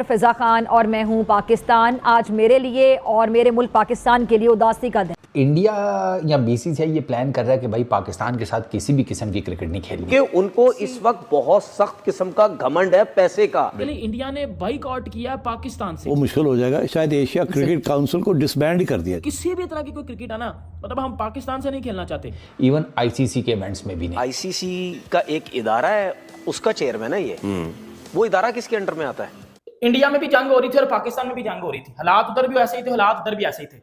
फिजा खान और मैं हूं पाकिस्तान। आज मेरे लिए और मेरे मुल्क पाकिस्तान के लिए उदासी का दिन। इंडिया या बीसीसीआई ये प्लान कर रहा है कि भाई पाकिस्तान के साथ किसी भी किस्म की क्रिकेट नहीं खेलनी, कि उनको इस वक्त बहुत सख्त किस्म का घमंड है पैसे का। इंडिया ने बाइकआउट किया पाकिस्तान से, वो मुश्किल हो जाएगा। शायद एशिया क्रिकेट काउंसिल को डिसबैंड ही कर दिया। किसी भी तरह की कोई क्रिकेट है ना, मतलब हम पाकिस्तान से नहीं खेलना चाहते। इवन आईसीसी के इवेंट्स में भी नहीं। आईसीसी का एक इदारा है, उसका चेयरमैन है ये। वो इदारा किसके अंडर में आता है? इंडिया में भी जंग हो रही थी और पाकिस्तान में भी जंग हो रही थी। हालात उधर भी ऐसे ही थे, हालात उधर भी ऐसे ही थे।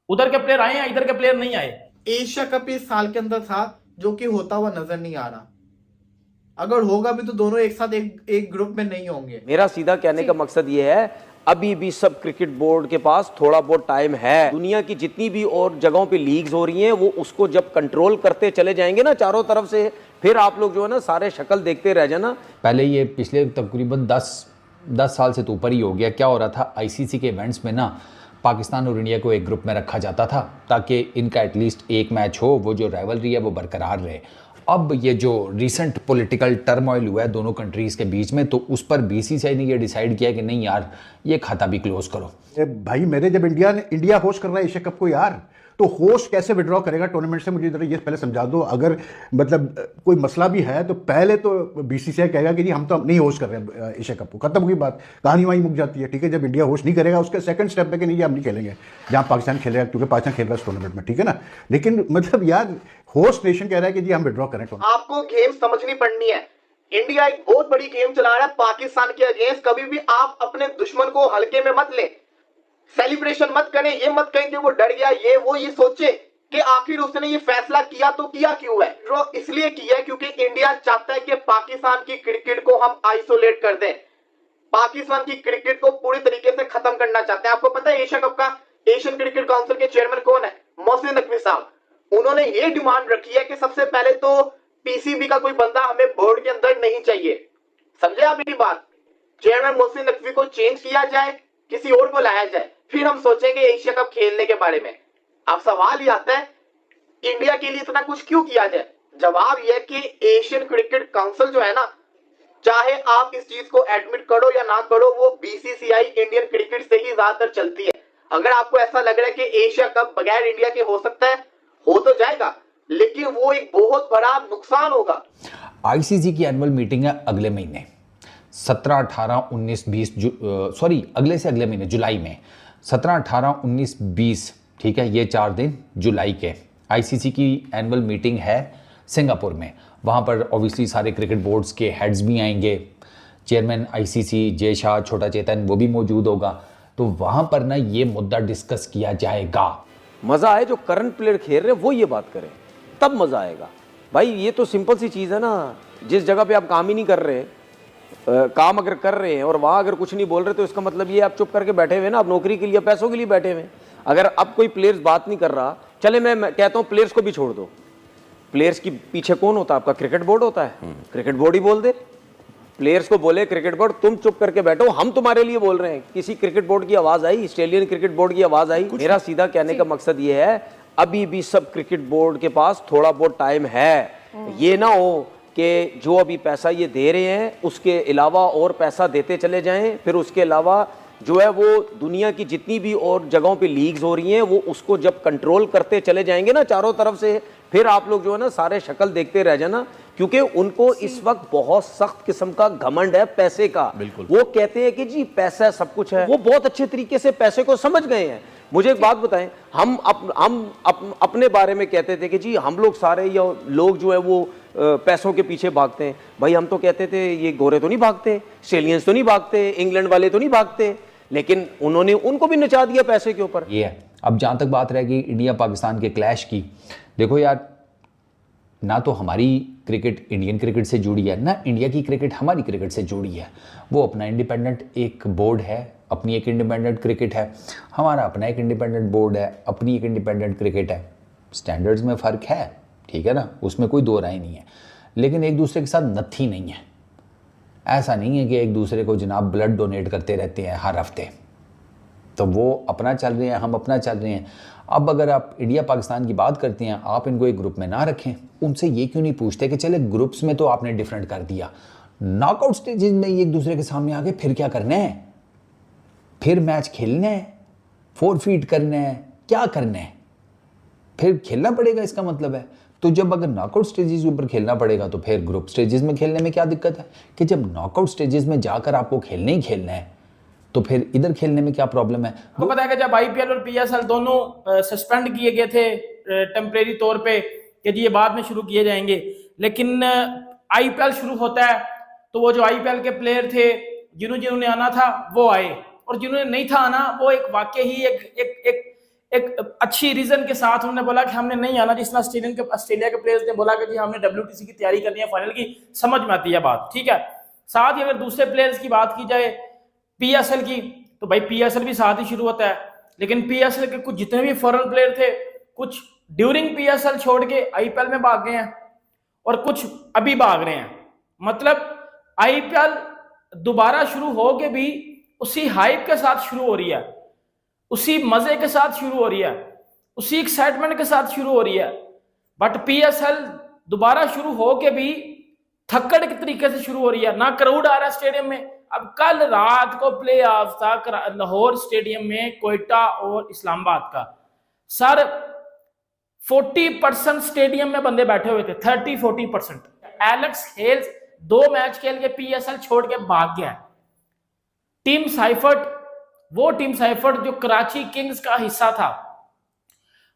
उधर के प्लेयर आए हैं, इधर के प्लेयर नहीं आए। एशिया कप इस साल के अंदर था, जो कि होता हुआ नजर नहीं आ रहा। अगर होगा भी तो दोनों एक साथ एक ग्रुप में नहीं होंगे। मेरा सीधा कहने का मकसद ये है, अभी भी सब क्रिकेट बोर्ड के पास थोड़ा बहुत टाइम है। दुनिया की जितनी भी और जगहों पे लीग्स हो रही हैं, वो उसको जब कंट्रोल करते चले जाएंगे ना चारों तरफ से, फिर आप लोग जो है ना सारे शक्ल देखते रह जाना। पहले ये पिछले तकरीबन 10 साल से तो ऊपर ही हो गया। क्या हो रहा था, आईसीसी के इवेंट्स में ना पाकिस्तान और इंडिया को एक ग्रुप में रखा जाता था ताकि इनका एटलीस्ट एक मैच हो, वो जो राइवलरी है वो बरकरार रहे। अब ये जो रिसेंट पॉलिटिकल टर्मोइल हुआ है दोनों कंट्रीज़ के बीच में, तो उस पर बीसीसीआई ने ये डिसाइड किया कि नहीं यार, ये खाता भी क्लोज करो। भाई मेरे, जब इंडिया होस्ट कर रहा है एशिया कप को यार, तो होस्ट कैसे विड्रॉ करेगा टूर्नामेंट से, मुझे जरा ये पहले समझा दो। अगर मतलब कोई मसला भी है तो पहले तो बीसीसीआई कहेगा कि जी हम तो नहीं होस्ट कर रहे हैं एशिया कप को, खत्म हुई बात, कहानी वहीं मुक जाती है। ठीक है, जब इंडिया होस्ट नहीं करेगा उसके सेकंड स्टेप पे कि नहीं हम नहीं खेलेंगे जहाँ पाकिस्तान खेलेगा, क्योंकि पाकिस्तान खेल रहा है इस टूर्नामेंट में। ठीक है ना, लेकिन मतलब यार होस्ट नेशन कह रहा है कि जी हम विड्रॉ करें। आपको गेम समझनी पड़नी है। इंडिया एक बहुत बड़ी गेम चला रहा है पाकिस्तान के अगेंस्ट। कभी भी आप अपने दुश्मन को हल्के में मत लें, सेलिब्रेशन मत करें। ये मत कहें कि वो डर गया, ये सोचे कि आखिर उसने ये फैसला किया तो किया क्यों है। ड्रॉ इसलिए किया है क्योंकि इंडिया चाहता है कि पाकिस्तान की क्रिकेट को हम आइसोलेट कर दें, पाकिस्तान की क्रिकेट को पूरी तरीके से खत्म करना चाहते हैं। आपको पता है एशिया कप का, एशियन क्रिकेट काउंसिल के चेयरमैन कौन है? मोहसिन नकवी साहब। उन्होंने ये डिमांड रखी है कि सबसे पहले तो पीसीबी का कोई बंदा हमें बोर्ड के अंदर नहीं चाहिए। समझे आप मेरी बात? चेयरमैन मोहसिन नकवी को चेंज किया जाए, किसी और को लाया जाए, फिर हम सोचेंगे एशिया कप खेलने के बारे में। अब सवाल ये आता है, इंडिया के लिए इतना कुछ क्यों किया जाए? जवाब यह कि एशियन क्रिकेट काउंसिल जो है ना, चाहे आप इस चीज को एडमिट करो या ना करो, वो बीसीसीआई इंडियन क्रिकेट से ही ज्यादातर चलती है। अगर आपको ऐसा लग रहा है कि एशिया कप बगैर इंडिया के हो सकता है, हो तो जाएगा, लेकिन वो एक बहुत बड़ा नुकसान होगा। आईसीसी की एनुअल मीटिंग है अगले महीने 17, 18, 19, 20 सॉरी अगले से अगले महीने जुलाई में 17, 18, 19, 20। ठीक है, ये 4 दिन जुलाई के आईसीसी की एनुअल मीटिंग है सिंगापुर में। वहाँ पर ऑब्वियसली सारे क्रिकेट बोर्ड्स के हेड्स भी आएंगे, चेयरमैन आईसीसी जय शाह, छोटा चेतन, वो भी मौजूद होगा। तो वहाँ पर ना ये मुद्दा डिस्कस किया जाएगा। मजा आए जो करंट प्लेयर खेल रहे हैं वो ये बात करें, तब मजा आएगा। भाई ये तो सिंपल सी चीज़ है ना, जिस जगह पे आप काम ही नहीं कर रहे, काम अगर कर रहे हैं और वहाँ अगर कुछ नहीं बोल रहे, तो इसका मतलब ये आप चुप करके बैठे हुए ना, आप नौकरी के लिए, पैसों के लिए बैठे हुए। अगर अब कोई प्लेयर्स बात नहीं कर रहा, चले मैं कहता हूँ प्लेयर्स को भी छोड़ दो। प्लेयर्स के पीछे कौन होता है? आपका क्रिकेट बोर्ड होता है। क्रिकेट बोर्ड ही बोल दे, प्लेयर्स को बोले क्रिकेट बोर्ड तुम चुप करके बैठो, हम तुम्हारे लिए बोल रहे हैं। किसी क्रिकेट बोर्ड की आवाज़ आई, ऑस्ट्रेलियन क्रिकेट बोर्ड की आवाज़ आई? मेरा सीधा कहने का मकसद ये है, अभी भी सब क्रिकेट बोर्ड के पास थोड़ा बहुत टाइम है। ये ना हो कि जो अभी पैसा ये दे रहे हैं उसके अलावा और पैसा देते चले जाएं, फिर उसके अलावा जो है वो दुनिया की जितनी भी और जगहों पे लीग्स हो रही हैं, वो उसको जब कंट्रोल करते चले जाएंगे ना चारों तरफ से, फिर आप लोग जो है ना सारे शक्ल देखते रह जाना। क्योंकि उनको इस वक्त बहुत सख्त किस्म का घमंड है पैसे का। वो कहते हैं कि जी पैसा सब कुछ है। वो बहुत अच्छे तरीके से पैसे को समझ गए हैं। मुझे एक बात बताएं, हम अपने बारे में कहते थे कि जी हम लोग सारे या लोग जो है वो पैसों के पीछे भागते हैं। भाई हम तो कहते थे ये गोरे तो नहीं भागते, ऑस्ट्रेलियंस तो नहीं भागते, इंग्लैंड वाले तो नहीं भागते, लेकिन उन्होंने उनको भी नचा दिया पैसे के ऊपर। ये है। अब जहाँ तक बात रहेगी इंडिया पाकिस्तान के क्लैश की, देखो यार, ना तो हमारी क्रिकेट इंडियन क्रिकेट से जुड़ी है, ना इंडिया की क्रिकेट हमारी क्रिकेट से जुड़ी है। वो अपना इंडिपेंडेंट एक बोर्ड है, अपनी एक इंडिपेंडेंट क्रिकेट है, हमारा अपना एक इंडिपेंडेंट बोर्ड है, अपनी एक इंडिपेंडेंट क्रिकेट है। स्टैंडर्ड्स में फ़र्क है, ठीक है ना, उसमें कोई दो राय नहीं है, लेकिन एक दूसरे के साथ नत्थी नहीं है। ऐसा नहीं है कि एक दूसरे को जनाब ब्लड डोनेट करते रहते हैं हर हफ्ते। तो वो अपना चल रहे हैं, हम अपना चल रहे हैं। अब अगर आप इंडिया पाकिस्तान की बात करते हैं, आप इनको एक ग्रुप में ना रखें, उनसे ये क्यों नहीं पूछते कि चले ग्रुप्स में तो आपने डिफरेंट कर दिया, नॉकआउट स्टेजेस में एक दूसरे के सामने आके फिर क्या करना है? फिर मैच खेलना है, फॉरफीट करना है, क्या करना है, फिर खेलना पड़ेगा, इसका मतलब है। तो जब अगर नॉकआउट स्टेजेस के ऊपर खेलना पड़ेगा तो फिर ग्रुप स्टेजेस में खेलने में क्या दिक्कत है कि जब नॉकआउट स्टेजेस में जाकर आपको खेलना ही खेलना है तो फिर इधर खेलने में क्या प्रॉब्लम है। आपको पता है कि जब आईपीएल और पीएसएल दोनों सस्पेंड किए गए थे टेम्परेरी तौर पे कि जी ये बाद में शुरू किए जाएंगे, लेकिन आईपीएल शुरू होता है तो वो जो आईपीएल के प्लेयर थे जिन्होंने आना था वो आए, और जिन्होंने नहीं था आना वो एक वाकई ही एक अच्छी रीजन के साथ उन्होंने बोला कि हमने नहीं आना। जिस तरह ऑस्ट्रेलिया के प्लेयर्स ने बोला कि जी हमने WTC की तैयारी करनी है फाइनल की, समझ में आती है बात, ठीक है। साथ ही अगर दूसरे प्लेयर्स की बात की जाए पीएसएल की, तो भाई पीएसएल भी साथ ही शुरू होता है, लेकिन पीएसएल के कुछ जितने भी फॉरेन प्लेयर थे कुछ ड्यूरिंग पीएसएल छोड़ के आईपीएल में भाग गए हैं और कुछ अभी भाग रहे हैं। मतलब आईपीएल दोबारा शुरू हो के भी उसी हाइप के साथ शुरू हो रही है, उसी मजे के साथ शुरू हो रही है, उसी एक्साइटमेंट के साथ शुरू हो रही है। बट पीएसएल दोबारा शुरू हो के भी थक्कड़ के तरीके से शुरू हो रही है, ना क्राउड आ रहा है स्टेडियम में। अब कल रात को प्ले ऑफ था लाहौर स्टेडियम में कोयटा और इस्लामाबाद का, सर 40% स्टेडियम में बंदे बैठे हुए थे, 30-40%। एलेक्स हेल्स 2 मैच खेल के पीएसएल छोड़ के भाग गया। टीम साइफर्ट, वो टीम साइफर्ट जो कराची किंग्स का हिस्सा था,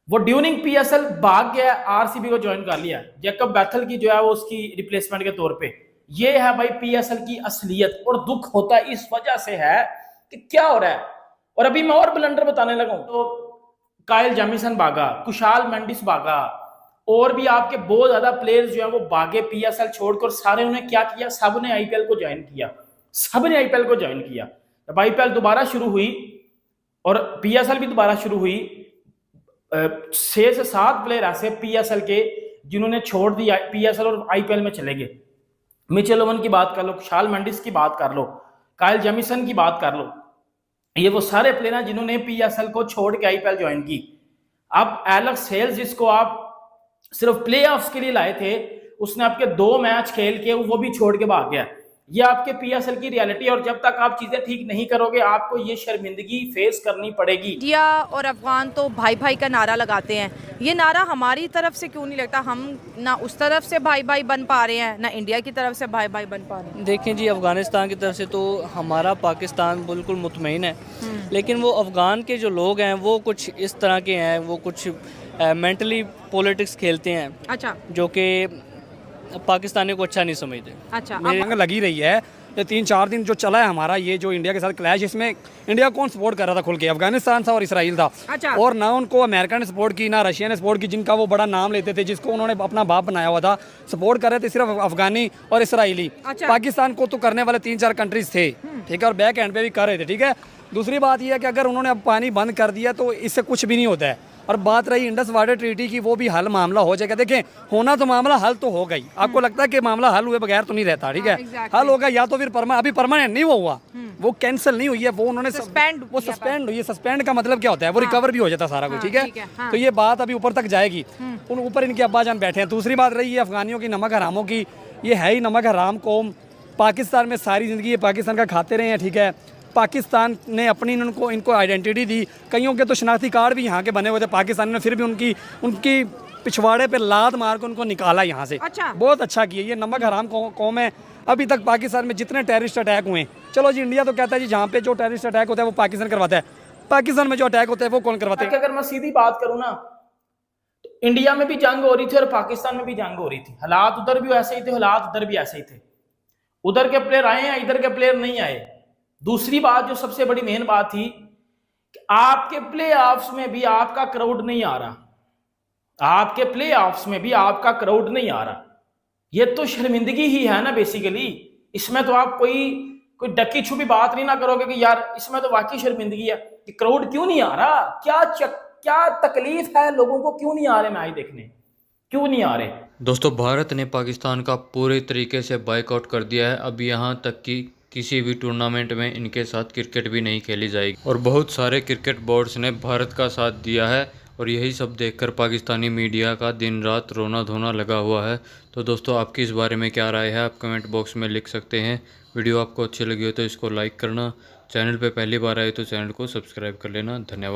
वो ड्यूरिंग पीएसएल भाग गया, आरसीबी को ज्वाइन कर लिया। जैकब बैथल की जो है वो उसकी रिप्लेसमेंट के तौर पे। ये है भाई पीएसएल की असलियत, और दुख होता है इस वजह से है कि क्या हो रहा है। और अभी मैं और ब्लंडर बताने लगा हूं, तो काइल जेमिसन भागा, कुशाल मेंडिस भागा, और भी आपके बहुत ज्यादा प्लेयर्स जो है वो भागे पीएसएल छोड़कर। सारे उन्हें क्या किया, सब ने आईपीएल को ज्वाइन किया, सब ने आईपीएल को ज्वाइन किया। जब आईपीएल दोबारा शुरू हुई और पीएसएल भी दोबारा शुरू हुई, 6 से 7 प्लेयर ऐसे पीएसएल के जिन्होंने छोड़ दिया पीएसएल और आईपीएल में चले गए। मिचेल ओवन की बात कर लो, कुशाल मेंडिस की बात कर लो, काइल जेमिसन की बात कर लो, ये वो सारे प्लेयर हैं जिन्होंने पीएसएल को छोड़ के आईपीएल ज्वाइन की। अब एलेक्स हेल्स जिसको आप सिर्फ प्लेऑफ्स के लिए लाए थे, उसने आपके 2 मैच खेल के वो भी छोड़ के भाग गया। ये आपके पीएसएल की रियलिटी, और जब तक आप चीजें ठीक नहीं करोगे आपको ये शर्मिंदगी फेस करनी पड़ेगी। इंडिया और अफगान तो भाई भाई का नारा लगाते हैं, ये नारा हमारी तरफ से क्यों नहीं लगता? हम ना उस तरफ से भाई भाई बन पा रहे हैं, ना इंडिया की तरफ से भाई भाई बन पा रहे हैं। देखें जी, अफगानिस्तान की तरफ से तो हमारा पाकिस्तान बिल्कुल मुतमईन है, लेकिन वो अफगान के जो लोग हैं वो कुछ इस तरह के हैं, वो कुछ मेंटली पॉलिटिक्स खेलते हैं। अच्छा। जो कि पाकिस्तानी को अच्छा नहीं समझते। अच्छा। मेरी लगी रही है ये 3-4 दिन जो चला है हमारा ये जो इंडिया के साथ क्लैश, इसमें इंडिया कौन सपोर्ट कर रहा था खुल के? अफगानिस्तान था और इसराइल था। अच्छा। और ना उनको अमेरिका ने सपोर्ट की, ना रशिया ने सपोर्ट की, जिनका वो बड़ा नाम लेते थे, जिसको उन्होंने अपना बाप बनाया हुआ था। सपोर्ट कर रहे थे सिर्फ अफगानी और इसराइली। अच्छा। पाकिस्तान को तो करने वाले 3-4 कंट्रीज थे, ठीक है, और बैक एंड पे भी कर रहे थे, ठीक है। दूसरी बात यह है कि अगर उन्होंने अब पानी बंद कर दिया तो इससे कुछ भी नहीं होता है। और बात रही इंडस वाटर ट्रीटी की, वो भी हल मामला हो जाएगा। देखें, होना तो मामला हल तो हो गई। आपको लगता है कि मामला हल हुए बगैर तो नहीं रहता, ठीक है। हल होगा या तो फिर अभी परमानेंट नहीं हुआ, वो कैंसिल नहीं हुई है, वो उन्होंने सस्पेंड हुई है। सस्पेंड का मतलब क्या होता है? वो रिकवर भी हो जाता सारा कुछ, ठीक है। तो ये बात अभी ऊपर तक जाएगी, ऊपर इनके अब्बाजान बैठे हैं। दूसरी बात रही है अफगानियों की, नमक हरामों की। ये है ही नमक हराम कौम, पाकिस्तान में सारी ज़िंदगी ये पाकिस्तान का खाते रहे हैं, ठीक है। पाकिस्तान ने अपनी इनको आइडेंटिटी दी, कईयों के तो शनाख्ती कार्ड भी यहाँ के बने हुए थे पाकिस्तान ने, फिर भी उनकी पिछवाड़े पे लात मार के उनको निकाला यहाँ से। अच्छा। बहुत अच्छा किया। ये नमक हराम कौम है। अभी तक पाकिस्तान में जितने टेररिस्ट अटैक हुए, चलो जी इंडिया तो कहता है जी जहाँ पे जो टेररिस्ट अटैक होता है वो पाकिस्तान करवाता है, पाकिस्तान में जो अटैक होता है वो कौन करवाता है? अगर मैं सीधी बात करूँ ना, तो इंडिया में भी जंग हो रही थी और पाकिस्तान में भी जंग हो रही थी। हालात उधर भी ऐसे ही थे, हालात उधर भी ऐसे ही थे। उधर के प्लेयर आए हैं, इधर के प्लेयर नहीं आए। दूसरी बात जो सबसे बड़ी मेन बात थी कि आपके प्लेऑफ्स में भी आपका क्राउड नहीं आ रहा, आपके प्लेऑफ्स में भी आपका क्राउड नहीं आ रहा। ये तो शर्मिंदगी ही है ना बेसिकली। इसमें तो आप कोई डकी छुपी बात नहीं ना करोगे कि यार इसमें तो वाकई शर्मिंदगी है कि क्राउड क्यों नहीं आ रहा, क्या तकलीफ है लोगों को, क्यों नहीं आ रहे मैच देखने, क्यों नहीं आ रहे? दोस्तों, भारत ने पाकिस्तान का पूरे तरीके से बायकॉट कर दिया है। अब यहाँ तक कि किसी भी टूर्नामेंट में इनके साथ क्रिकेट भी नहीं खेली जाएगी, और बहुत सारे क्रिकेट बोर्ड्स ने भारत का साथ दिया है। और यही सब देखकर पाकिस्तानी मीडिया का दिन रात रोना धोना लगा हुआ है। तो दोस्तों, आपकी इस बारे में क्या राय है, आप कमेंट बॉक्स में लिख सकते हैं। वीडियो आपको अच्छी लगी हो तो इसको लाइक करना, चैनल पे पहली बार आए तो चैनल को सब्सक्राइब कर लेना। धन्यवाद।